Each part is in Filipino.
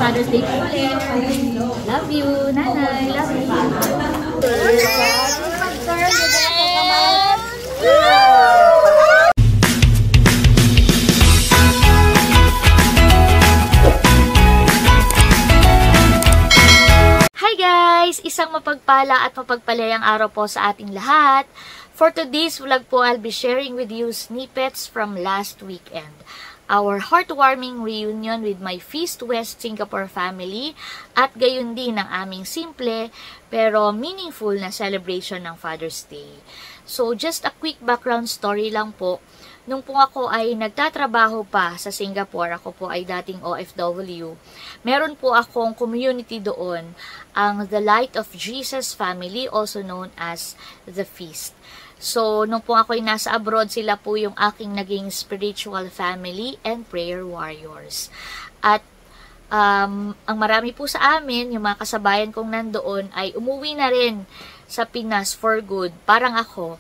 Father's Day po ulit. Love you, nanay. Love you. Hi guys! Isang mapagpala at mapagpalayang araw po sa ating lahat. For today's vlog po, I'll be sharing with you snippets from last weekend. Our heartwarming reunion with my Feast West Singapore family at gayon din ang aming simple pero meaningful na celebration ng Father's Day. So just a quick background story lang po. Nung po ako ay nagtatrabaho pa sa Singapore, ako po ay dating OFW, meron po akong community doon, ang The Light of Jesus Family, also known as The Feast. So, nung po ako ay nasa abroad, sila po yung aking naging spiritual family and prayer warriors. At ang marami po sa amin, yung mga kasabayan kong nandoon, ay umuwi na rin sa Pinas for good, parang ako.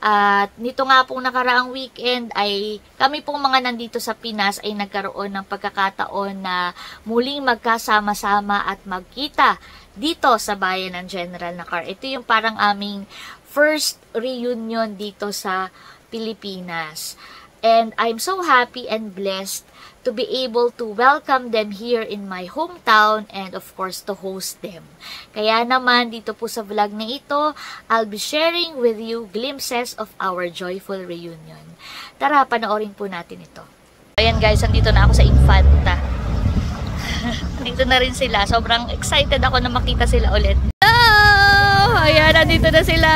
At nito nga pong nakaraang weekend ay kami pong mga nandito sa Pinas ay nagkaroon ng pagkakataon na muling magkasama-sama at magkita dito sa bayan ng General Nakar. Ito yung parang aming first reunion dito sa Pilipinas. And I'm so happy and blessed to be able to welcome them here in my hometown and of course to host them. Kaya naman dito po sa vlog na ito, I'll be sharing with you glimpses of our joyful reunion. Tara, panoorin po natin ito. Ayan guys, andito na ako sa Infanta. Dito na rin sila. Sobrang excited ako na makita sila ulit. Hello! Ayan, nandito na sila.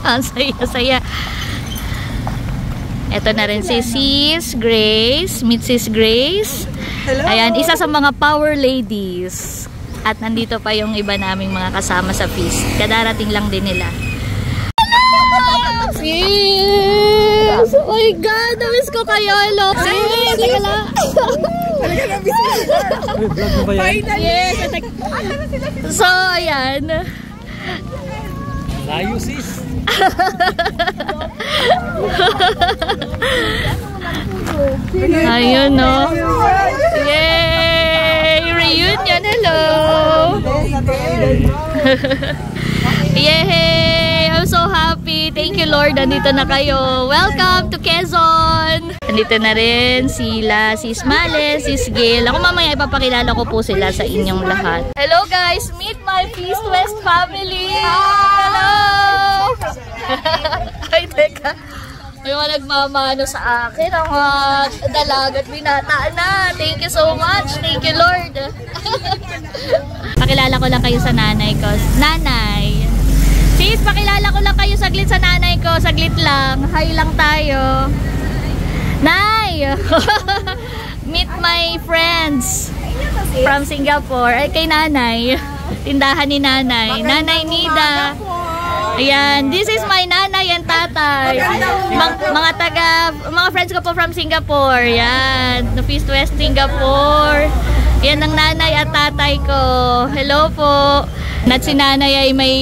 Ang saya-saya. Ito na rin si Sis Grace. Meet Sis Grace. Hello! Ayan, isa sa mga power ladies. At nandito pa yung iba naming mga kasama sa feast. Kadarating lang din nila. Hello! Sis! Oh my God! Na-miss ko kayo. Hello! Sis! Teka lang. Yes! So, ayan. Layo, sis. Ayun, no? Yay! Reunion! Hello! Yay! I'm so happy. Thank you, Lord. Nandito na kayo. Welcome to Quezon! Nandito na rin sila, Sis Male, Sis Gail. Ako mamaya ipapakilala ko po sila sa inyong lahat. Hello guys! Meet my Feast West family! Hello! Ay, teka. May mga nagmamano sa akin. Ang mga dalagat binata na. Thank you so much. Thank you, Lord. Pakilala ko lang kayo sa nanay ko. Nanay. Sis, pakilala ko lang kayo saglit sa nanay ko. Saglit lang. Hi lang tayo. Nay! Meet my friends from Singapore. Ay, kay nanay. Tindahan ni nanay. Nanay Nida. Ayan, this is my nanay and tatay. Mga friends ko po from Singapore. Yan, no Feast West Singapore. Yan ang nanay at tatay ko. Hello po. At si nanay ay may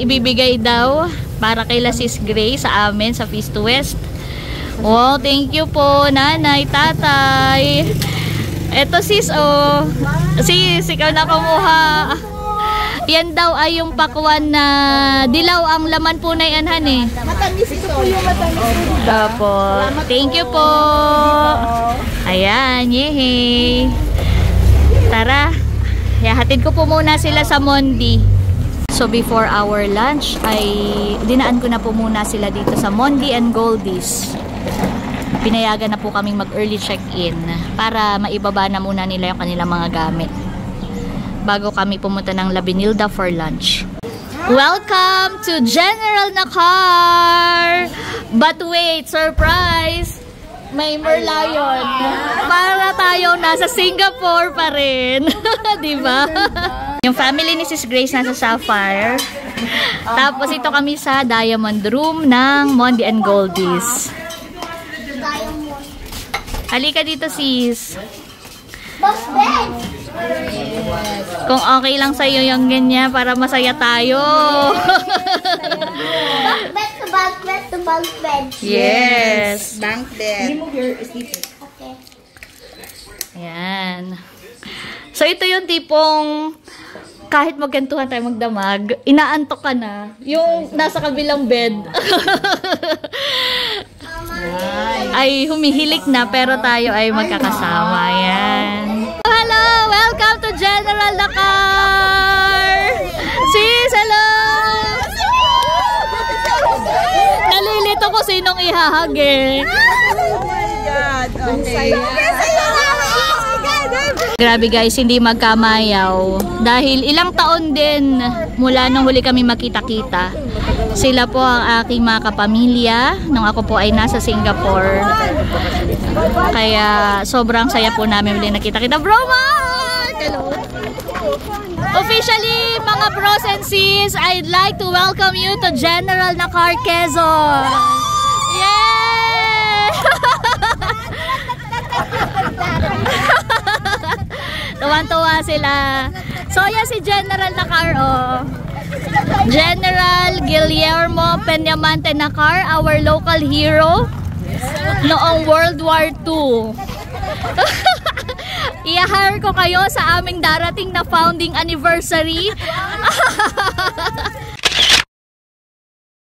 ibibigay daw para kay Sis Grace sa amin sa Feast West. Wow, thank you po, nanay, tatay. Eto sis, oh. Sis, ikaw na kumuha. Yan daw ay yung pakwan na dilaw ang laman po na yanhan eh. Matamis ito po yung matamis. Tapos, thank you po. Ayan, yehey. Tara, hatid ko po muna sila sa Mondi. So before our lunch ay dinaan ko na po muna sila dito sa Mondi and Goldies. Pinayagan na po kaming mag-early check-in para maibaba na muna nila yung kanilang mga gamit bago kami pumunta ng La Benilda for lunch. Welcome to General Nakar! But wait, surprise! May merlion. Para tayong nasa Singapore pa rin. Diba? Yung family ni Sis Grace nasa Sapphire. Tapos ito kami sa Diamond Room ng Mondi and Goldies. Halika dito, sis. Kung okay lang sa'yo yung ganyan para masaya tayo. Bunk bed to bunk bed. Yes. Bunk bed. Okay. Ayan. So, ito yung tipong kahit magkantuhan tayo magdamag, inaantok ka na. Yung nasa kabilang bed. ay humihilik na pero tayo ay magkakasama. Ayan. Hello! Welcome to General Nakar! Sis, hello! Nalilito ko sinong ihahag eh. Grabe guys, hindi magkamayaw. Dahil ilang taon din mula nung huli kami makita-kita. Sila po ang aking mga kapamilya nung ako po ay nasa Singapore. Kaya sobrang saya po namin muli nakita-kita. Bro Mark! Hello! Officially, mga bros and sis, I'd like to welcome you to General Nakar, Quezon! Yay! Tuwan-tuwa sila. So, yan si General Nakar, oh. General Guillermo Peñamante Nakar, our local hero noong World War II. I-hire ko kayo sa aming darating na founding anniversary.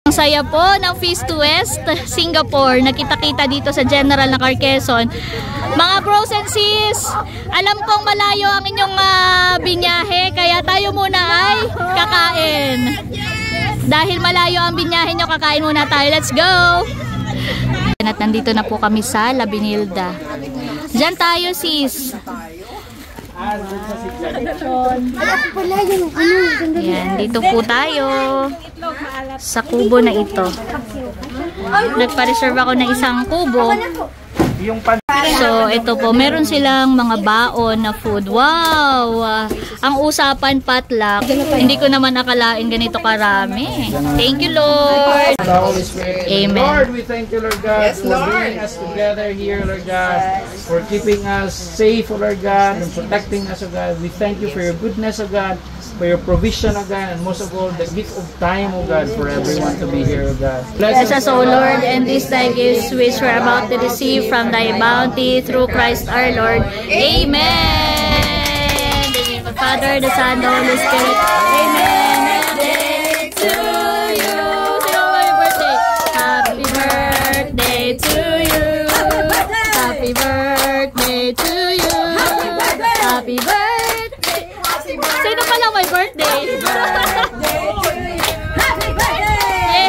Ang saya po ng Feast to West Singapore. Nakita-kita dito sa General Nakar, Quezon. Mga bros and sis, alam kong malayo ang inyong binyahe, kaya tayo muna ay kakain. Dahil malayo ang binyahe nyo, kakain muna tayo. Let's go! At nandito na po kami sa La Binilda. Diyan tayo, sis. Yan, dito po tayo sa kubo na ito. Nagpa-reserve ako ng isang kubo. So, ito po, meron silang mga baon na food. Wow! Ang usapan potluck. Hindi ko naman akalain ganito karami. Thank you, Lord. Amen. Lord, we thank you, Lord God, for bringing us together here, Lord God, for keeping us safe, Lord God, and protecting us, oh God. We thank you for your goodness, oh God, for your provision, oh God, and most of all, the gift of time, oh God, for everyone to be here, oh God. Bless us, O Lord, and these thy gifts which we're about to receive from thy bounty through Christ our Lord. Amen. In the name of the Father, the Son, the Holy Spirit. Amen. Birthday to you. Happy birthday. Happy birthday to you. Happy birthday to you. Happy birthday. Sino pa lang may birthday?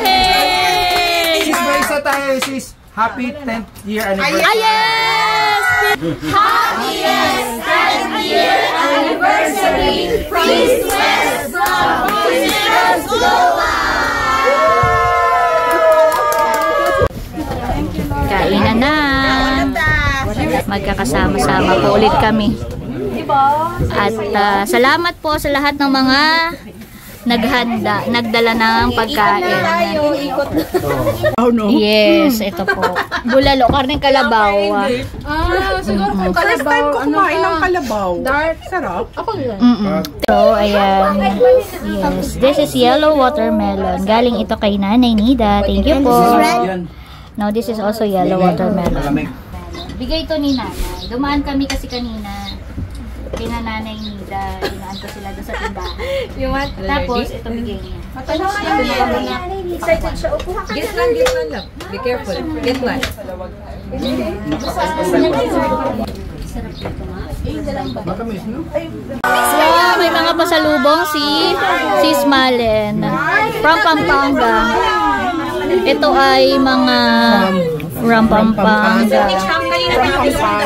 Hey! Sis, isa tayo, sis. Happy 10th year anniversary. Ah, yes! Happiest 10th year anniversary, Feast West from Feast Global! Kainan na. Magkakasama-sama po ulit kami. At salamat po sa lahat ng mga naghanda, nagdala ng pagkain. Oh no. Yes, ito po. Bulalo, karneng kalabaw. Siguro kung first time ko kumain ng kalabaw. Dark, sarap. Ako yun. So, ayan. Yes, this is yellow watermelon. Galing ito kay Nanay Nida. Thank you po. No, this is also yellow watermelon. Bigay ito ni Nanay. Dumaan kami kasi kanina. Kina Nanay Nida, dinaan ko sila doon sa tindahan. Tapos, ito bigay niya. Excited siya. Upuha ka Get lang. Be careful. Get one. Wow, may mga pasalubong si Sis Malen from Pampanga. Ito ay mga from Pampanga.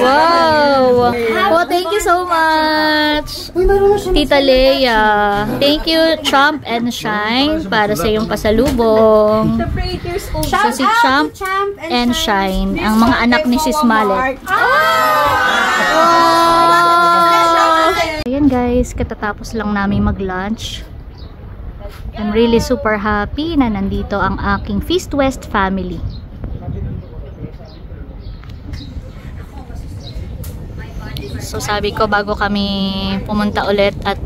Wow! Oh, thank you so much, Tita Leia. Thank you, Trump and Shine, para sa iyong pasalubong. So, si Trump and Shine, ang mga anak ni Sis Malen. Wow! Ayan guys, katatapos lang namin mag-lunch. I'm really super happy na nandito ang aking Feast West family. So sabi ko bago kami pumunta ulit at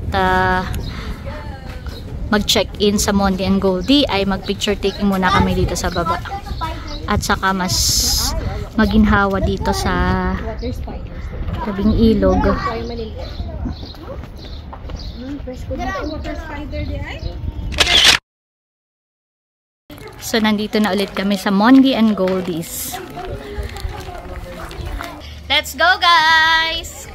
mag-check-in sa Monde and Goldie ay mag-picture taking muna kami dito sa baba. At saka mas maginhawa dito sa Tabing ilog. So, nandito na ulit kami sa Mondi and Goldies. Let's go, guys!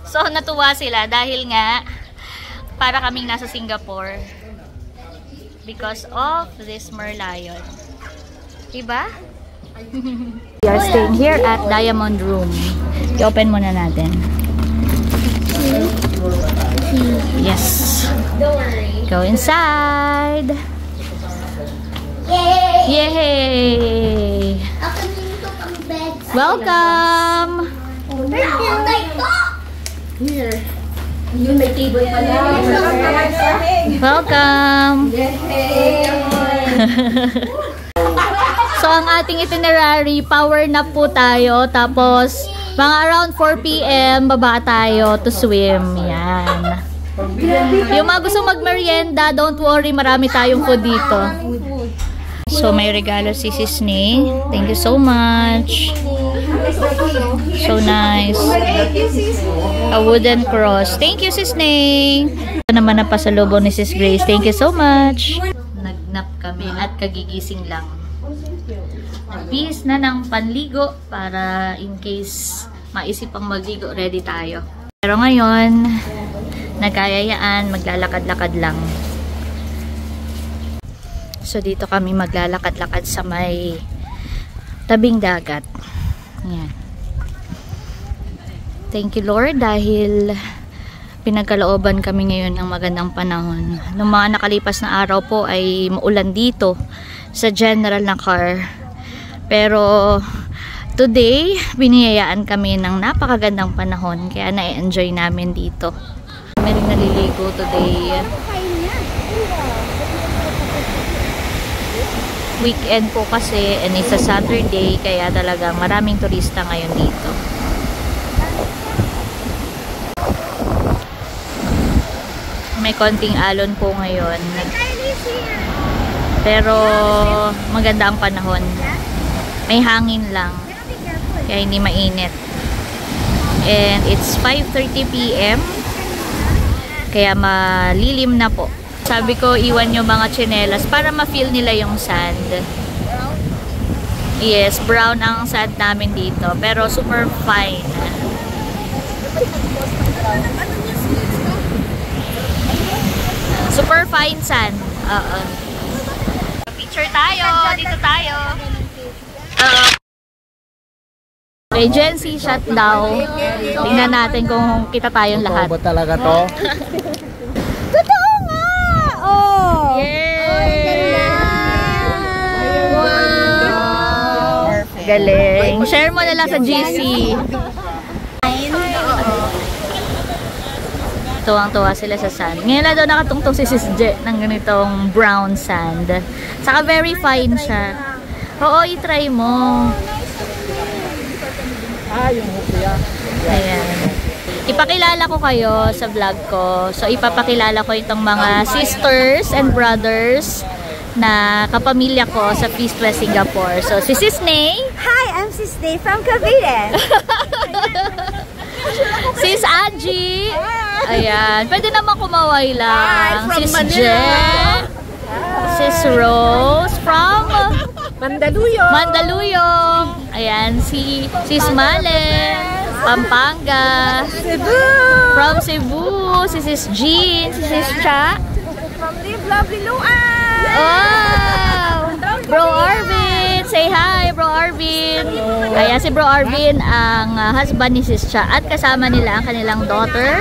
So, natuwa sila dahil nga para kaming nasa Singapore because of this Merlion. Diba? We are staying here at Diamond Room. I-open muna natin. Yes. Go inside. Yay! Welcome! Here. Yun, may table pala. Welcome! So, ang ating itinerary, power nap po tayo. Tapos, mga around 4 PM, baba tayo to swim. Yan. Yung mga gusto magmerienda, don't worry, marami tayong food dito. So, may regalo si Sisney. Thank you so much. So nice. A wooden cross. Thank you, Sisney. Ito naman na pasalubong ni Sis Grace. Thank you so much. Nagnap kami at kagigising lang. Nagbihis na ng panligo para in case maisipang magligo, ready tayo. Pero ngayon, nagkayayaan, maglalakad-lakad lang. So, dito kami maglalakad-lakad sa may tabing dagat. Yan. Thank you, Lord, dahil pinagkalooban kami ngayon ng magandang panahon. Noong mga nakalipas na araw po ay maulan dito sa general na car. Pero today, biniyayaan kami ng napakagandang panahon. Kaya na-enjoy namin dito. Kami rin naliligo today. Weekend po kasi and it's a Saturday. Kaya talagang maraming turista ngayon dito. May konting alon po ngayon. Pero maganda ang panahon. May hangin lang. Kaya hindi mainit. And it's 5:30 PM. Kaya malilim na po. Sabi ko, iwan yung mga tsinelas para ma-feel nila yung sand. Yes, brown ang sand namin dito. Pero super fine. Super fine sand. Picture tayo. Dito tayo. Agency shut daw. Tingnan natin kung kita tayong lahat. Ba talaga to? Totoo nga! Oh! Yay! Wow! Galing. Share mo na lang sa GC. Tuwang-tuwa sila sa sand. Ngayon na daw nakatungtong si Sis Je ng ganitong brown sand. Saka very fine siya. Oo, i-try mo. Yung hupya. Ayan. Ipakilala ko kayo sa vlog ko. So, ipapakilala ko itong mga sisters and brothers na kapamilya ko sa Feast West Singapore. So, si Sisney. Hi, I'm Sisney from Cavite. Sis Angie. Ayan. Pwede naman kumaway lang. Sis Je. Sis Rose from Mandaluyong. Ayan. Si Sis Male. Pampanga. Cebu. From Cebu. Si Sis Jean. Si Sis Cha. From Live Lovely Luan. Oh! Bro Arvin! Say hi, Bro Arvin! Ayan, si Bro Arvin ang husband ni Sis Cha. At kasama nila ang kanilang daughter,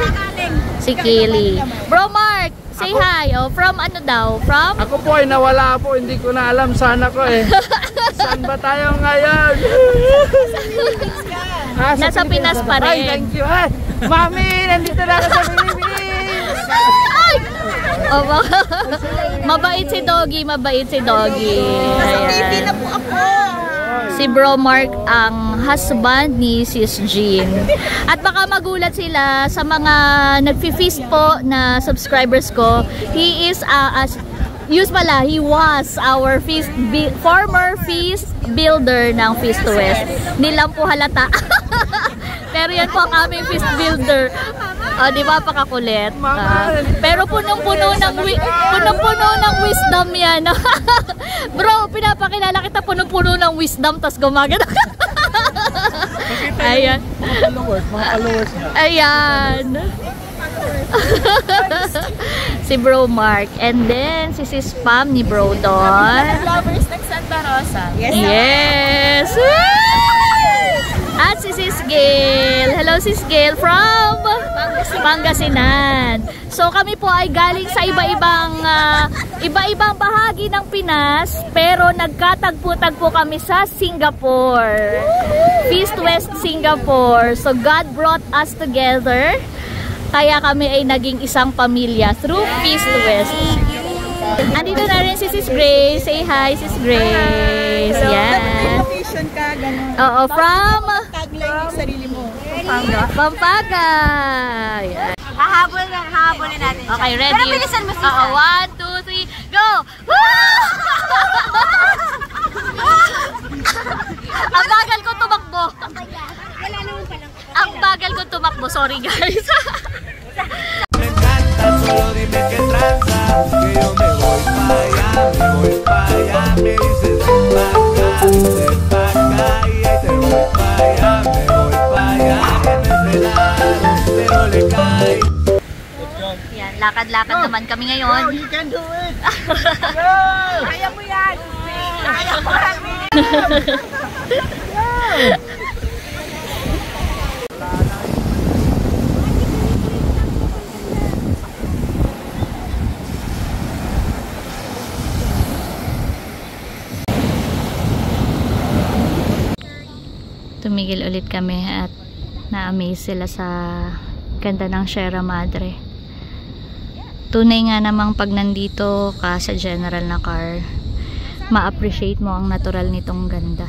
si Kaylee. Bro Mark! Say hi! Oh, from ano daw? From? Ako po ay nawala po. Hindi ko na alam saan ako eh. Saan ba tayo ngayon? Nasa Pinas pa rin. Ay, thank you. Ay, Mami, nandito na ako sa Philippines. Ay! Oh, mabait si Doggy, mabait si Doggy. Ayan. na po ako. Si Bro Mark ang husband ni Sis Jean. At baka magulat sila sa mga nagfi-feast po na subscribers ko. He is he was our former feast builder ng Feast West. Hindi lang po halata. Pero yan po ang aming feast builder. Di ba, pakakulit? Pero punong-puno ng wisdom yan. Bro, pinapakilala kita, punong-puno ng wisdom, tas gumagano. Ayan. Mga followers niya. Ayan. Si Bro Mark. And then, si Sis Pam ni Bro Don. Lovers ng Santa Rosa. Yes! At si Sis Gail. Hello, Sis Gail from Pangasinan. So, kami po ay galing sa iba-ibang bahagi ng Pinas, pero nagkatagpo-tagpo kami sa Singapore. Feast West, Singapore. So, God brought us together. Kaya kami ay naging isang pamilya through Feast West. Andito na rin si Sis Grace. Say hi, Sis Grace. Yan. Oo, from sarili mo. Pampanga. Yan. Hahabulin natin siya. Okay, ready? Pero bilisan mo siya. Oo, 1, 2, 3, go! Ang bagal ko tumakbo. Wala naman palang. Ang bagal ko tumakbo. Sorry, guys. Me encanta, solo dime qué tranza, que yo me voy pa' allá, me dices ven pa' acá, y ahí te voy pa' allá, me voy pa' allá, que me frenaron, pero le cae. Yan, lakad-lakad naman kami ngayon. You can do it! Kaya mo yan. Kaya mo yan. Tumigil ulit kami at na-amaze sila sa ganda ng Sierra Madre. Tunay nga namang pag nandito ka sa general na car, ma-appreciate mo ang natural nitong ganda.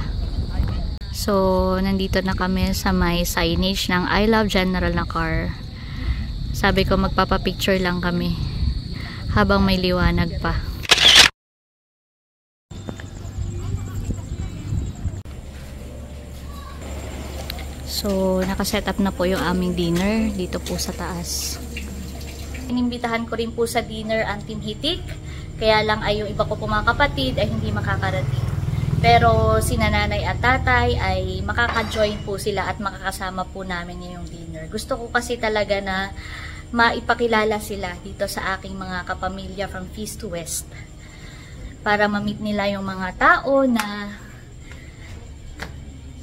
So, nandito na kami sa may signage ng I Love General na car. Sabi ko magpapapicture lang kami habang may liwanag pa. So, nakaset up na po yung aming dinner dito po sa taas. Inimbitahan ko rin po sa dinner ang Team Hitik. Kaya lang ay yung iba ko po mga kapatid ay hindi makakarating. Pero si nanay at tatay ay makaka-join po sila at makakasama po namin ngayong dinner. Gusto ko kasi talaga na maipakilala sila dito sa aking mga kapamilya from Feast to West. Para ma-meet nila yung mga tao na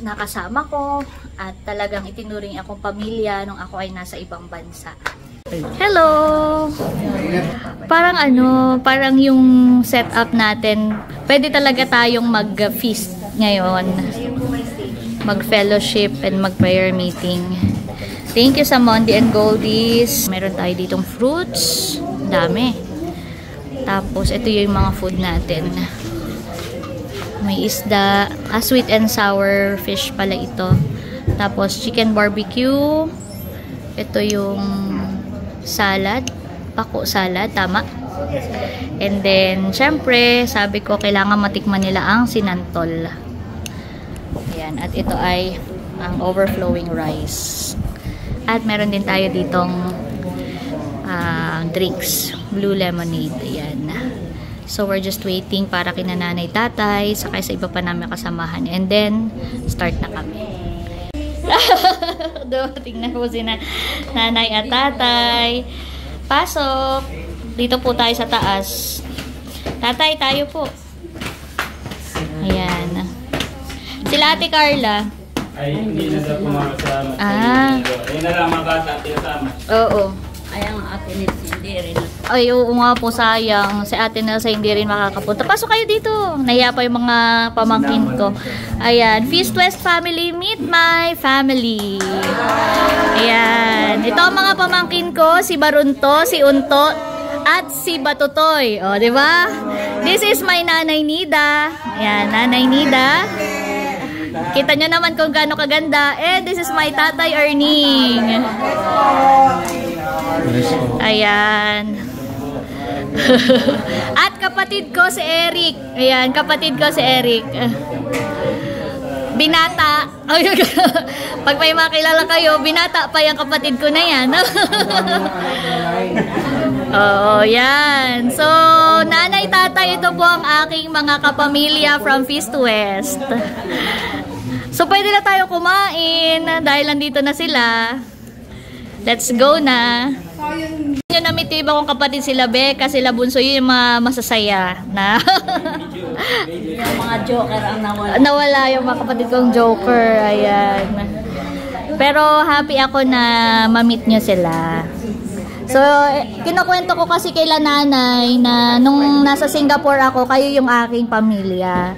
nakasama ko at talagang itinuring akong pamilya nung ako ay nasa ibang bansa. Hello! Parang yung setup natin, pwede talaga tayong mag-feast ngayon. Mag-fellowship and mag-prayer meeting. Thank you sa Mondi and Goldies. Meron tayo ditong fruits. Dami. Tapos, ito yung mga food natin. May isda, sweet and sour fish pala ito. Tapos chicken barbecue. Ito yung salad, pako salad, tama. And then syempre, sabi ko kailangan matikman nila ang sinantol. Ayan, at ito ay ang overflowing rice. At meron din tayo ditong drinks, blue lemonade. Ayan. So, we're just waiting para kina nanay, tatay, saka sa iba pa namin kasamahan. And then, start na kami. Tingnan po si nanay at tatay. Pasok. Dito po tayo sa taas. Tatay, tayo po. Ayan. Sila Ate Carla. Ay, hindi na daw pumakasama. Ayun na lang mga bata, tinasama. Oo. Ay, ang ate ni hindi rin. Ay, oo nga po, sayang. Si Ate Nelsa hindi rin makakapunta. Pasok kayo dito. Nahiya pa yung mga pamangkin ko. Ayan. Feast West family, meet my family. Ayan. Ito ang mga pamangkin ko. Si Barunto, si Unto, at si Batutoy. O, di ba? This is my Nanay Nida. Ayan, Nanay Nida. Kita nyo naman kung gaano kaganda. And this is my Tatay Erning. Ayan. At kapatid ko si Eric. Ayan, kapatid ko si Eric. Binata. Pag may makilala kayo, binata pa yung kapatid ko na yan. Oo, yan. So, nanay, tatay, ito po ang aking mga kapamilya from East to West. So, pwede na tayo kumain dahil nandito na sila. Let's go na. Yung namitib akong kapatid sila Becca, sila Bunso, yun yung masasaya na. Yung mga joker ang nawala. Nawala yung mga kapatid kong joker. Ayan. Pero happy ako na ma-meet nyo sila. So, kinukwento ko kasi kay nanay na nung nasa Singapore ako, kayo yung aking pamilya.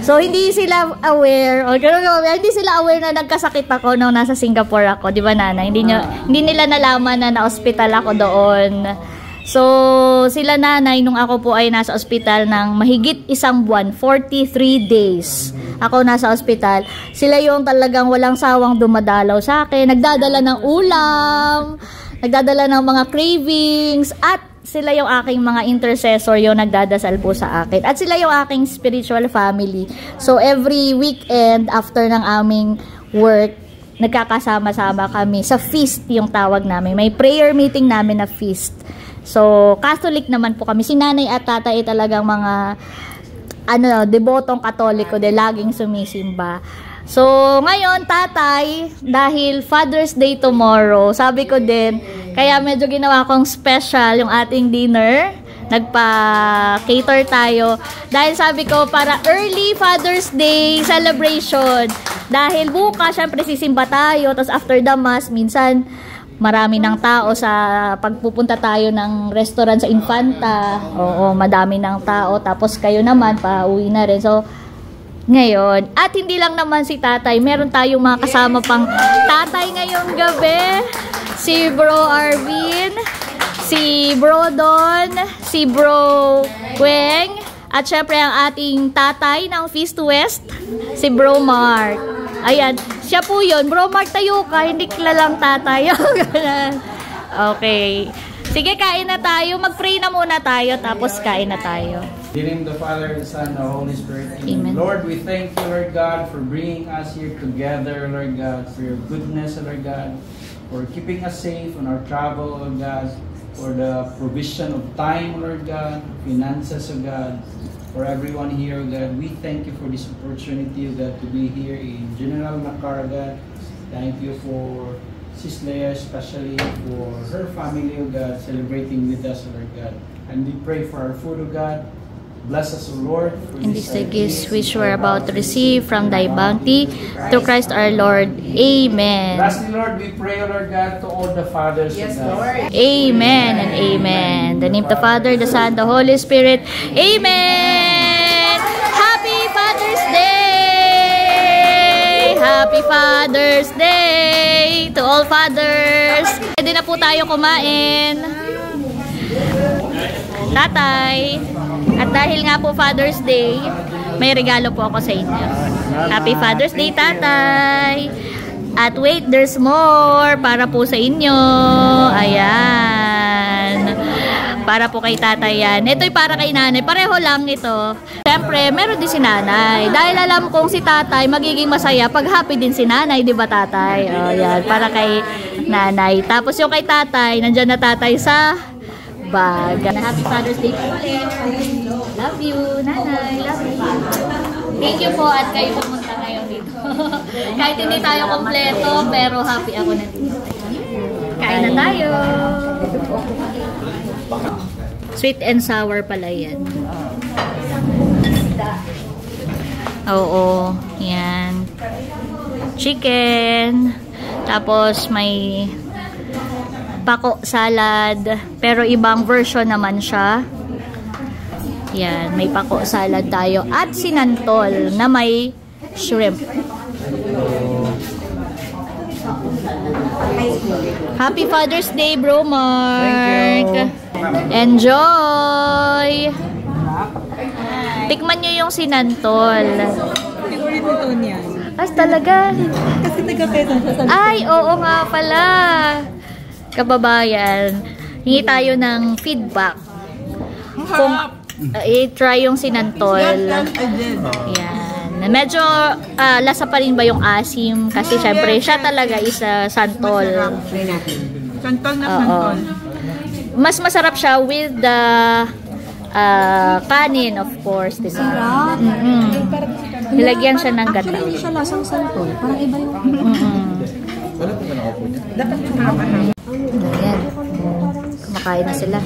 So, hindi sila aware, hindi sila aware na nagkasakit ako nung nasa Singapore ako, di ba nanay? Hindi nila nalaman na na-hospital ako doon. So, sila nanay, nung ako po ay nasa ospital ng mahigit 1 buwan, 43 days. Ako nasa ospital. Sila yung talagang walang sawang dumadalaw sa akin, nagdadala ng ulam, nagdadala ng mga cravings, at sila yung aking mga intercessor, yung nagdadasal po sa akin. At sila yung aking spiritual family. So, every weekend, after ng aming work, nagkakasama-sama kami. Sa feast yung tawag namin. May prayer meeting namin na feast. So, Catholic naman po kami. Si nanay at tatay talagang mga debotong Katoliko, laging sumisimba. So, ngayon, tatay, dahil Father's Day tomorrow, sabi ko din, kaya medyo ginawa kong special yung ating dinner. Nagpa-cater tayo. Dahil sabi ko, para early Father's Day celebration. Dahil bukas, syempre, sisimba tayo. Tapos after the mass, minsan, marami ng tao sa pagpupunta tayo ng restaurant sa Infanta. Oo, madami ng tao. Tapos kayo naman, pauwi na rin. So, ngayon, at hindi lang naman si tatay, meron tayong mga kasama pang tatay ngayong gabi. Si Bro Arvin, si Bro Don, si Bro Weng, at syempre ang ating tatay ng East to West, si Bro Mark. Ayan, siya po yun. Bro Mark, tayo ka, hindi kilalang tatay. Okay. Sige, kain na tayo. Mag-pray na muna tayo, tapos kain na tayo. In the name of the Father, the Son, and the Holy Spirit. Amen. Lord, we thank you, Lord God, for bringing us here together, Lord God, for your goodness, Lord God, for keeping us safe on our travel, Lord God, for the provision of time, Lord God, finances, Lord God, for everyone here, God. We thank you for this opportunity, God, to be here in General Nakar, God. Thank you for Sis Leia, especially for her family, God, celebrating with us, Lord God. And we pray for our food, God. Bless us, O Lord. And this the gifts which we're about to receive from thy bounty, through Christ our Lord. Amen. Lastly, Lord, we pray, O Lord God, to all the fathers. Yes, Lord. Amen and amen. In the name of the Father, the Son, the Holy Spirit. Amen. Happy Father's Day! Happy Father's Day to all fathers. Pwede na po tayo kumain. Tatay. At dahil nga po Father's Day, may regalo po ako sa inyo. Happy Father's Day, tatay! At wait, there's more para po sa inyo. Ayan. Para po kay tatay yan. Ito'y para kay nanay. Pareho lang ito. Siyempre, meron din si nanay. Dahil alam kong si tatay magiging masaya pag happy din si nanay. Di ba tatay? O, yan. Para kay nanay. Tapos yung kay tatay, nandyan na tatay sa bag. Happy Father's Day po ulit. Love you, nanay. Love you. Thank you po at kayo pumunta ngayon dito. Kahit hindi tayo kompleto, pero happy ako na dito. Kain na tayo. Sweet and sour pala yan. Oo, yan. Chicken. Tapos may pako salad, pero ibang version naman siya. Yan, may pako salad tayo at sinantol na may shrimp. Happy Father's Day, Bro Mark. Enjoy. Tikman nyo yung sinantol. As talaga. Kasi taga-Quezon siya sa Ay, oo nga pala. Kababayan, hingi tayo ng feedback kung i-try yung sinantol. Yan. Medyo lasa pa rin ba yung asim? Kasi syempre siya talaga isa santol. Santol na santol. Mas masarap siya with the kanin, of course. Diba? Sarap. Nilagyan siya ng gata. Actually, hindi siya lasang santol. Parang iba yung... Ayan. Kumakain na sila.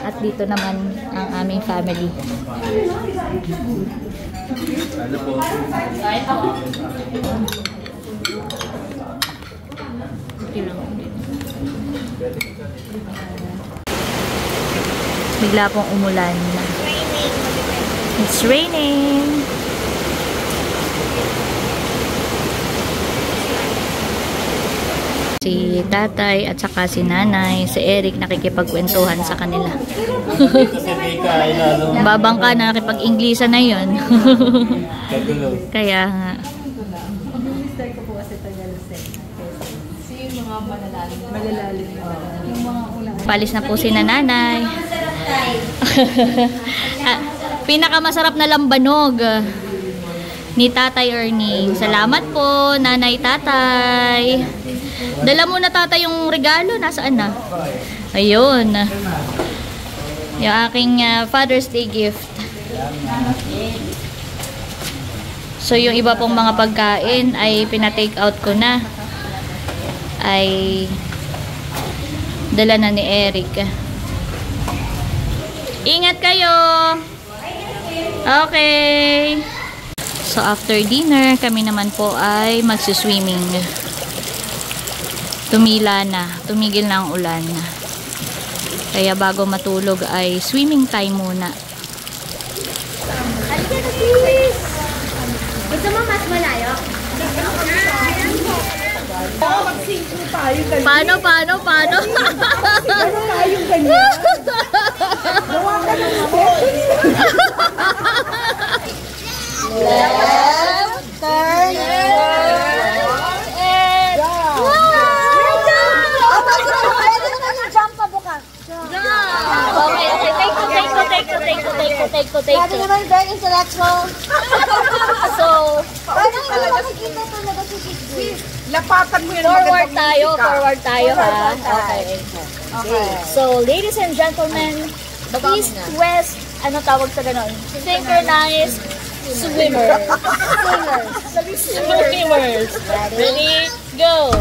At dito naman ang aming family. Bigla pong umulan. It's raining. Si tatay at saka si nanay, si Eric nakikipagkwentuhan sa kanila. Babang ka na nakipag-Inglesan na yun. Kaya nga. Palis na po si nanay. Pinakamasarap na lambanog ni Tatay Ernie. Salamat po, nanay, tatay. Dala mo na tatay yung regalo. Nasaan na? Ayun. Yung aking Father's Day gift. So, yung iba pong mga pagkain ay pina-take out ko na. Ay dala na ni Eric. Ingat kayo! Okay. So, after dinner, kami naman po ay magsuswimming. Tumila na. Tumigil na ang ulan. Kaya bago matulog ay swimming time muna. Gusto mo mas malayo? Paano? Ano tayong ganyan? Gawa ka ng Left, turn, and take to. Lagi naman very intellectual. So, lapatan mo yun. forward tayo ha. Okay. So, ladies and gentlemen, east, west, ano tawag sa ganon? Synchronized swimmers. Swimmers. Ready? Go!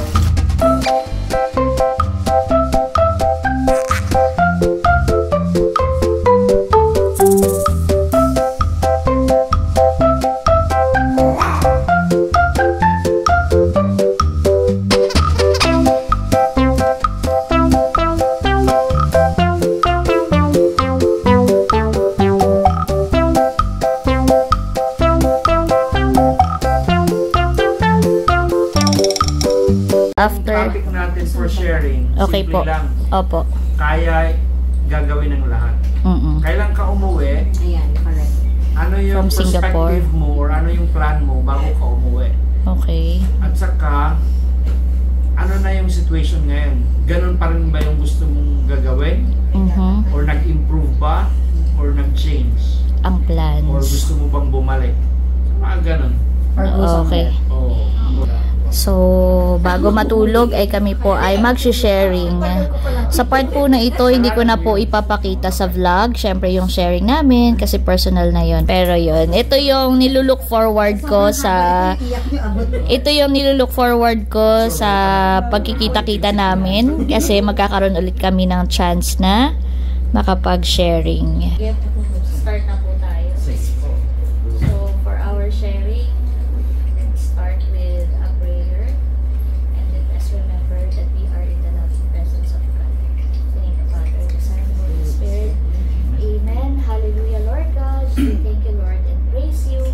After, topic natin for sharing, okay simple po. lang. Opo. Kaya gagawin ng lahat. Kailan ka umuwi? Ayan, correct. Ano yung From Singapore. perspective mo or ano yung plan mo bago ka umuwi? Okay. At saka, ano na yung situation ngayon? Ganun pa rin ba yung gusto mong gagawin? Or nag-improve ba? Or nag-change? Ang plans. Or gusto mo bang bumalik? Mga ganun. Okay. Oh. So, bago matulog ay kami po ay mag-sharing. Sa part po na ito, hindi ko na po ipapakita sa vlog. Syempre yung sharing namin kasi personal na yon. Pero yon, ito yung nilulook forward ko sa pagkikita-kita namin kasi magkakaroon ulit kami ng chance na makapag-sharing. Start na po tayo. So, for our sharing, start with a prayer and let us remember that we are in the loving presence of God. Thank you, Father, the Son, and Holy Spirit. Amen. Hallelujah, Lord God. We thank you, Lord, and praise you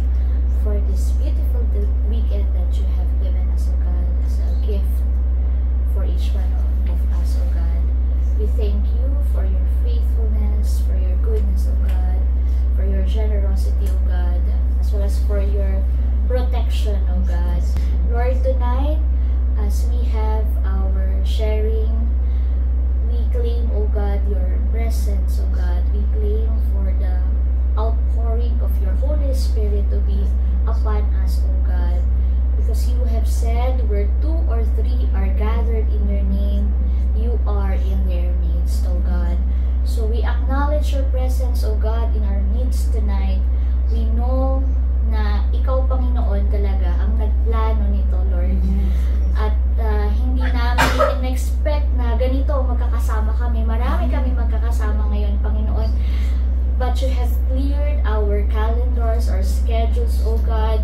for this beautiful weekend that you have given us, O God, as a gift for each one of us, O God. We thank you for your faithfulness, for your goodness, O God, for your generosity, O God, as well as for your protection, O God. Lord, tonight, as we have our sharing weekly God, your presence, O God. We claim for the outpouring of your Holy Spirit to be upon us, O God. Because you have said, where 2 or 3 are gathered in your name, you are in their midst, O God. So we acknowledge your presence, O God, in our midst tonight. We know na ikaw, Panginoon, talaga ang nagplano nito, Lord. At hindi namin in-expect na ganito magkakasama kami. Marami kami magkakasama ngayon, Panginoon. But you have cleared our calendars, our schedules, O God.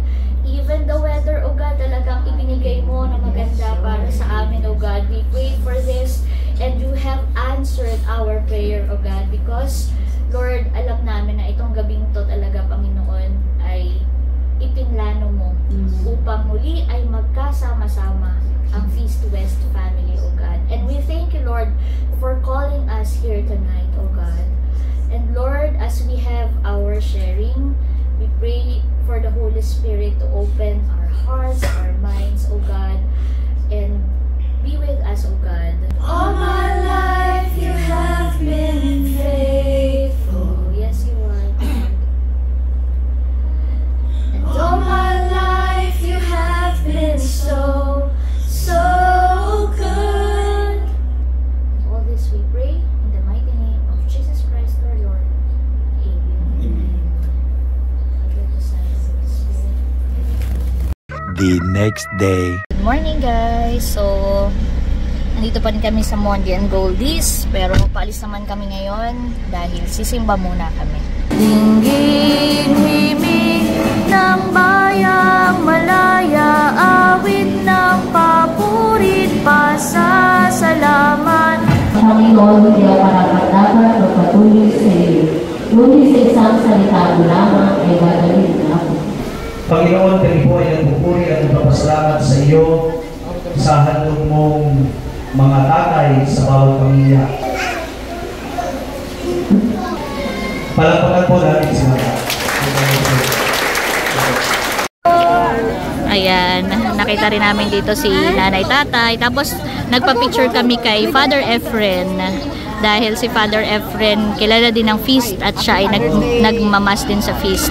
Even the weather, O God, talagang ibinigay mo na maganda para sa amin, O God. We prayed for this and you have answered our prayer, O God. Because, Lord, alam namin na itong gabing to talaga, Panginoon, ay ipinlano mo upang muli ay magkasama-sama ang Feast West family, O God. And we thank you, Lord, for calling us here tonight, O God. And Lord, as we have our sharing, we pray for the Holy Spirit to open our hearts, our minds, O God, and be with us, O God. All my life you have been faithful. Yes, you are, God. And all my life you have been so good. All this we pray in the mighty name of Jesus Christ our Lord. Amen. The next day. Good morning, guys. So, nandito pa rin kami sa Mondi and Goldies, pero paalis naman kami ngayon dahil sisimba muna kami. Dinggin himig ng bayang malaya, awit ng papurit, pasasalamat. Panginoon, kaya parapat-dapat magpatuloy sa iyo. Ngunit sa isang salita mo lamang ay gagawin na ako. Panginoon, kami po ay nagpupuri at nagpapasalamat sa iyo sa handog mong mga tatay sa bawat pamilya. Palakpakan po natin sila. Ayan, nakita rin namin dito si Nanay Tatay. Tapos, nagpa-picture kami kay Father Efren. Dahil si Father Efren kilala din ng feast at siya ay nagmamas din sa feast.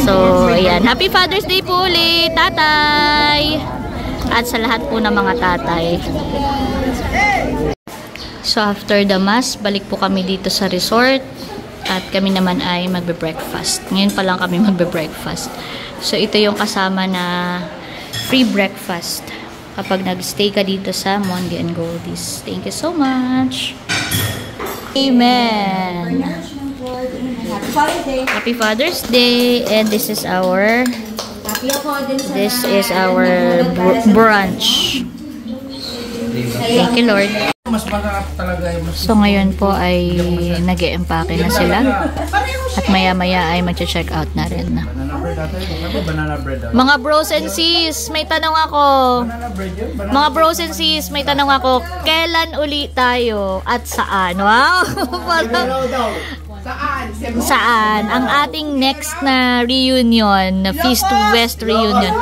So, ayan. Happy Father's Day po ulit, Tatay! At sa lahat po ng mga tatay. So, after the mass, balik po kami dito sa resort. At kami naman ay magbe-breakfast. Ngayon pa lang kami magbe-breakfast. So, ito yung kasama na free breakfast kapag nag-stay ka dito sa Mondi and Goldies. Thank you so much! Amen! Happy Father's Day! And this is our brunch. Thank you, Lord. So, ngayon po ay nag-e-empake na sila. At maya-maya ay mag-check out na rin. Mga bros and sis, may tanong ako. Mga bros and sis, may tanong ako. Kailan uli tayo? At saan? Wow! Saan? Ang ating next na reunion, na Feast West reunion.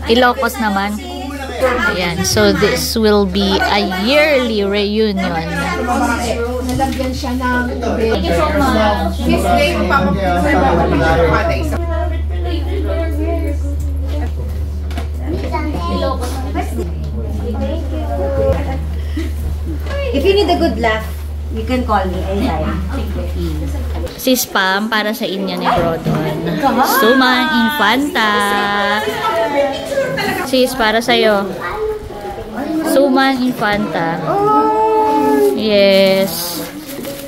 Ilocos naman. Ayan, so this will be a yearly reunion. Nalagyan siya ng tubig. This day, If you need a good laugh, you can call me anytime. Si Spam para sa inyo ni Brodon. Sumang Infanta. Sis, para sa'yo. Sumang Infanta. Yes.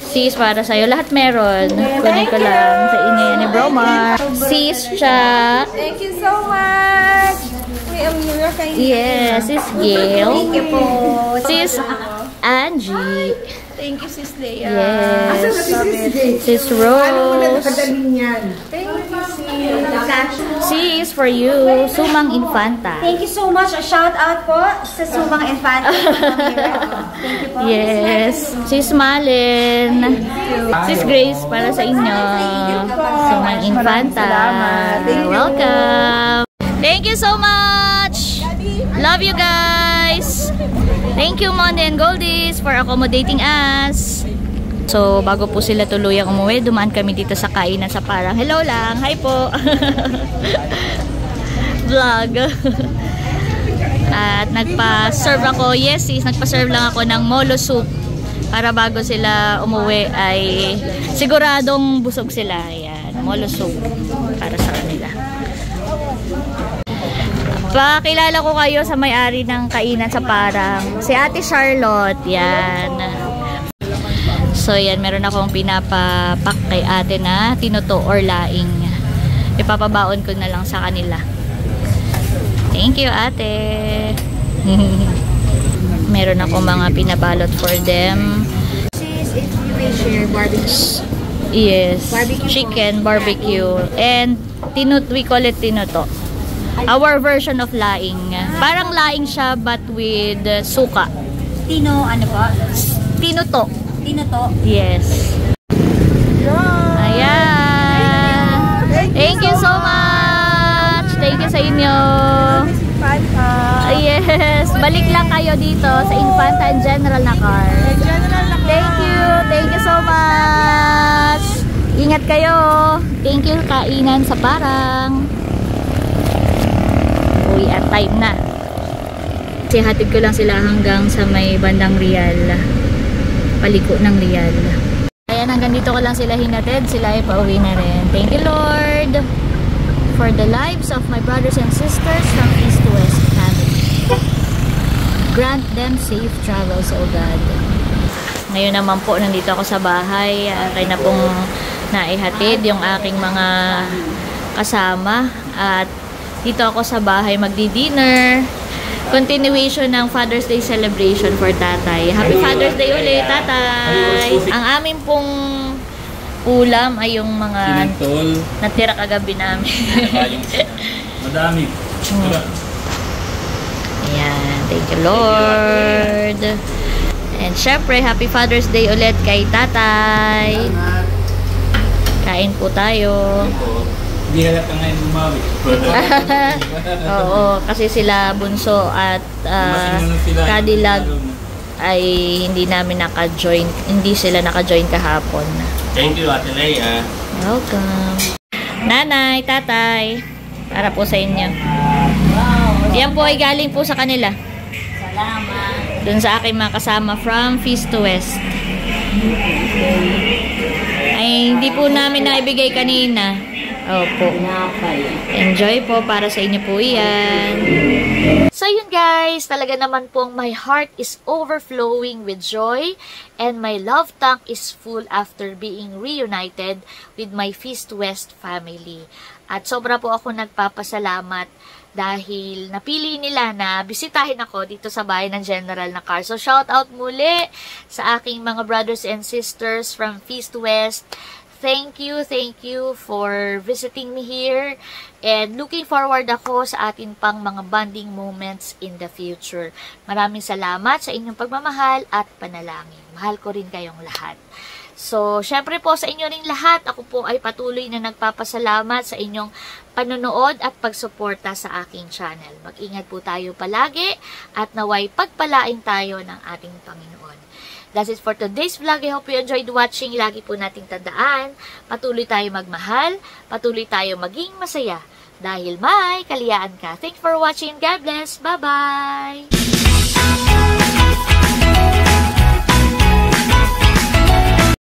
Sis, para sa'yo. Lahat meron. Kunin ko lang sa inyo ni Bromar. Sis, Cha. Thank you so much. Yes, Sis Gail. Thank you po. Sis Angie. Thank you, Sis Leia. Yes. Sis Rose. Sis, for you. Sumang Infanta. Thank you so much. A shout out po sa Sumang Infanta. Thank you po. Yes. Sis Malin. Sis Grace, para sa inyo. Sumang Infanta. Welcome. Thank you so much. Love you guys! Thank you, Monde and Goldies, for accommodating us. So, bago po sila tuluyang umuwi, dumaan kami dito sa kainan sa parang. Hello lang! Hi po! Vlog! At nagpa-serve ako, yes sis, nagpa-serve lang ako ng molo soup. Para bago sila umuwi ay siguradong busog sila. Ayan, molo soup para sa kanila. Pakilala ko kayo sa may-ari ng kainan sa parang. Si Ate Charlotte, yan. So, yan, meron akong pinapapak kay ate na tinuto or laing. Ipapabaon ko na lang sa kanila. Thank you, ate. Meron akong mga pinabalot for them. Sis, if you may share barbecue. Yes. Barbecue Chicken, barbecue. And we call it tinuto. Our version of laing. Parang laing siya but with suka. Ano po? Tinuto. Tinuto? Yes. Ayan. Thank you so much. Thank you sa inyo. Yes. Balik lang kayo dito sa Infanta and General na car. Thank you. Thank you so much. Ingat kayo. Thank you, kainan sa parang. Uwi at time na. Kasi hatid ko lang sila hanggang sa may bandang Rial. Paliko ng Rial. Ayan, hanggang dito ko lang sila hinatid. Sila ay pauwi na rin. Thank you, Lord, for the lives of my brothers and sisters from East to West family. Grant them safe travels, O God. Ngayon naman po, nandito ako sa bahay. Kaya na pong naihatid yung aking mga kasama. At dito ako sa bahay magdi-dinner. Continuation ng Father's Day celebration for tatay. Happy Father's Day ulit, tatay! Ang amin pong ulam ay yung mga natira kagabi namin. Madami. Ayan, thank you, Lord. And syempre, Happy Father's Day ulit kay tatay. Kain po tayo. Hindi halata ngayon bumawi. Oo, kasi sila Bunso at Kadilag ay hindi namin naka-join. Hindi sila naka-join kahapon. Thank you, Ate Leia. Welcome. Nanay, tatay, para po sa inyo. Yan po ay galing po sa kanila. Salamat. Dun sa aking mga kasama from East to West. Ay, hindi po namin naibigay kanina. Opo. Enjoy po, para sa inyo po yan. So yun guys, talaga naman pong my heart is overflowing with joy and my love tank is full after being reunited with my Feast West family. At sobra po ako nagpapasalamat dahil napili nila na bisitahin ako dito sa bahay ng General na car. So shout out muli sa aking mga brothers and sisters from Feast West. Thank you for visiting me here and looking forward ako sa atin pang mga bonding moments in the future. Maraming salamat sa inyong pagmamahal at panalangin. Mahal ko rin kayong lahat. So, syempre po sa inyo rin lahat, ako po ay patuloy na nagpapasalamat sa inyong panonood at pagsuporta sa aking channel. Mag-ingat po tayo palagi at naway pagpalain tayo ng ating Panginoon. That's it for today's vlog. I hope you enjoyed watching. Lagi po nating tandaan, patuloy tayo magmahal, patuloy tayo maging masaya, dahil may kaliyaan ka. Thanks for watching. God bless. Bye-bye!